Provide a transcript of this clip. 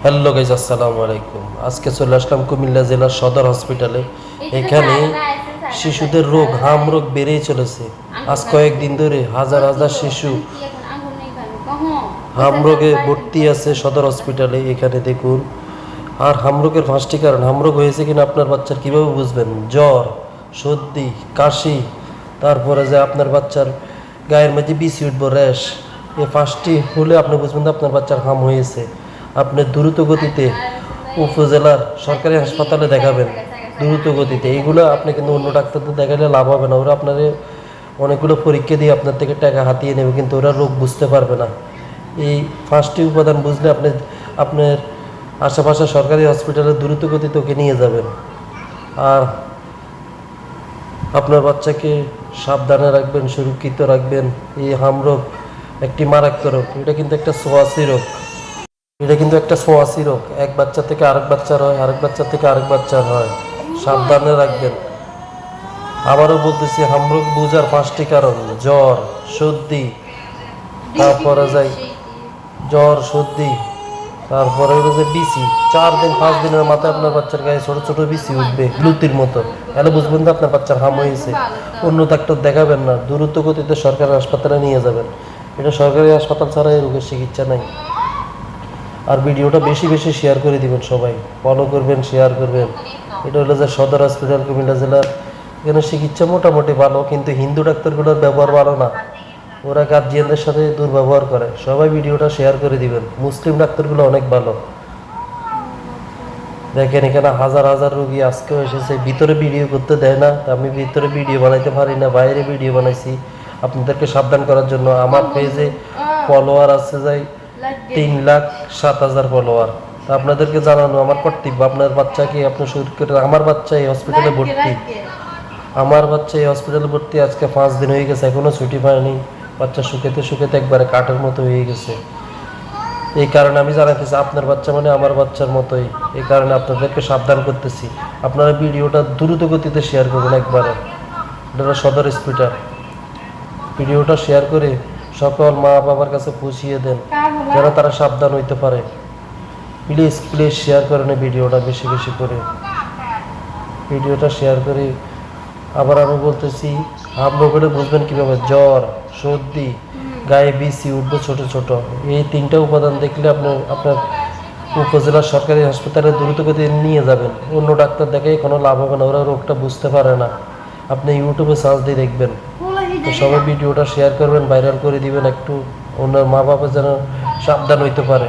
Hello guys, আসসালামু আলাইকুম। আজকে চলে আসলাম কুমিল্লা জেলার সদর হসপিটালে। এখানে শিশুদের রোগ হাম রোগ বেড়েই চলেছে। আজ কয়েকদিন ধরে হাজার হাজার শিশু হাম রোগে ভর্তি আছে সদর হসপিটালে। এখানে দেখুন, আর হামরোগের 5টি কারণ। হামরোগ হয়েছে কিনা আপনার বাচ্চার কীভাবে বুঝবেন? জ্বর, সর্দি, কাশি, তারপরে যে আপনার বাচ্চার গায়ের মধ্যে বিসি উঠবো, র্যাশ, এই 5টি হলে আপনি বুঝবেন যে আপনার বাচ্চার হাম হয়েছে। আপনি দ্রুত গতিতে উপজেলার সরকারি হাসপাতালে দেখাবেন, দ্রুত গতিতে। এইগুলো আপনি কিন্তু অন্য ডাক্তারদের দেখালে লাভ হবে না। ওরা আপনার অনেকগুলো পরীক্ষা দিয়ে আপনার থেকে টাকা হাতিয়ে নেবে, কিন্তু ওরা রোগ বুঝতে পারবে না। এই 5টি উপাদান বুঝলে আপনার আশেপাশে সরকারি হসপিটালে দ্রুত গতিতে ওকে নিয়ে যাবেন। আর আপনার বাচ্চাকে সাবধানে রাখবেন, সুরক্ষিত রাখবেন। এই হামরোগ একটি মারাত্মক রোগ। এটা কিন্তু একটা ছোঁয়াচে রোগ। এক বাচ্চা থেকে আরেক বাচ্চার হয়, আরেক বাচ্চা থেকে আরেক বাচ্চার হয়। সাবধানে রাখবেন। আবারও বলতেছি, হামরোগ বুঝার 5টি কারণ: জ্বর, সর্দি, তারপরে তারপরে হলো যে বিসি। 4 দিন 5 দিনের মাথায় আপনার বাচ্চার গায়ে ছোট ছোট বিসি উঠবে, লুতির মতো। তাহলে বুঝবেন যে আপনার বাচ্চার হাম হয়েছে। অন্য ডাক্তার দেখাবেন না, দ্রুত গতিতে সরকারি হাসপাতালে নিয়ে যাবেন। এটা সরকারি হাসপাতাল ছাড়া এই রোগের চিকিৎসা নাই। আর ভিডিওটা বেশি বেশি শেয়ার করে দিবেন, সবাই ফলো করবেন, শেয়ার করবেন। এটা হলো যে সদর হসপিটাল, কুমিল্লা জেলার। এখানে চিকিৎসা মোটামুটি ভালো, কিন্তু হিন্দু ডাক্তারগুলোর ব্যবহার ভালো না। ওরা গার্জিয়ানদের সাথে দুর্ব্যবহার করে। সবাই ভিডিওটা শেয়ার করে দিবেন। মুসলিম ডাক্তারগুলো অনেক ভালো। দেখেন, এখানে হাজার হাজার রোগী আজকেও এসেছে। ভিতরে ভিডিও করতে দেয় না, আমি ভিতরে ভিডিও বানাইতে পারি না, বাইরে ভিডিও বানাইছি আপনাদেরকে সাবধান করার জন্য। আমার পেজে ফলোয়ার আছে যাই 3,07,000 ফলোয়ার। তা আপনাদেরকে জানানো আমার কর্তব্য। আপনার বাচ্চাকে আপনি সুরক্ষিত। আমার বাচ্চা এই হসপিটালে ভর্তি আজকে 5 দিন হয়ে গেছে, এখনো ছুটি পায়নি। বাচ্চা শুকাতে শুকাতে একবারে কাঠের মতো হয়ে গেছে। এই কারণে আমি জানাতেছি, আপনার বাচ্চা মানে আমার বাচ্চার মতোই। এই কারণে আপনাদেরকে সাবধান করতেছি। আপনারা ভিডিওটা দ্রুত গতিতে শেয়ার করবেন একবারে। এটা সদর হসপিটাল। ভিডিওটা শেয়ার করে সকল মা বাবার কাছে পৌঁছিয়ে দেন, যেন তারা সাবধান হইতে পারে। প্লিজ প্লিজ শেয়ার করেন ভিডিওটা বেশি বেশি করে। ভিডিওটা শেয়ার করে। আবার আমি বলতেছি, হামরোগটা বুঝবেন কীভাবে? জ্বর, সর্দি, গায়ে বিসি উঠবে ছোট ছোট। এই 3টা উপাদান দেখলে আপনার উপজেলার সরকারি হাসপাতালে দ্রুত গতিতে নিয়ে যাবেন। অন্য ডাক্তার দেখে কোনো লাভ হবে না, ওরা রোগটা বুঝতে পারে না। আপনি ইউটিউবে সার্চ দিয়ে দেখবেন। তো সবাই ভিডিওটা শেয়ার করবেন, ভাইরাল করে দিবেন একটু, অন্য মা বাবা যেন সাবধান হইতে পারে।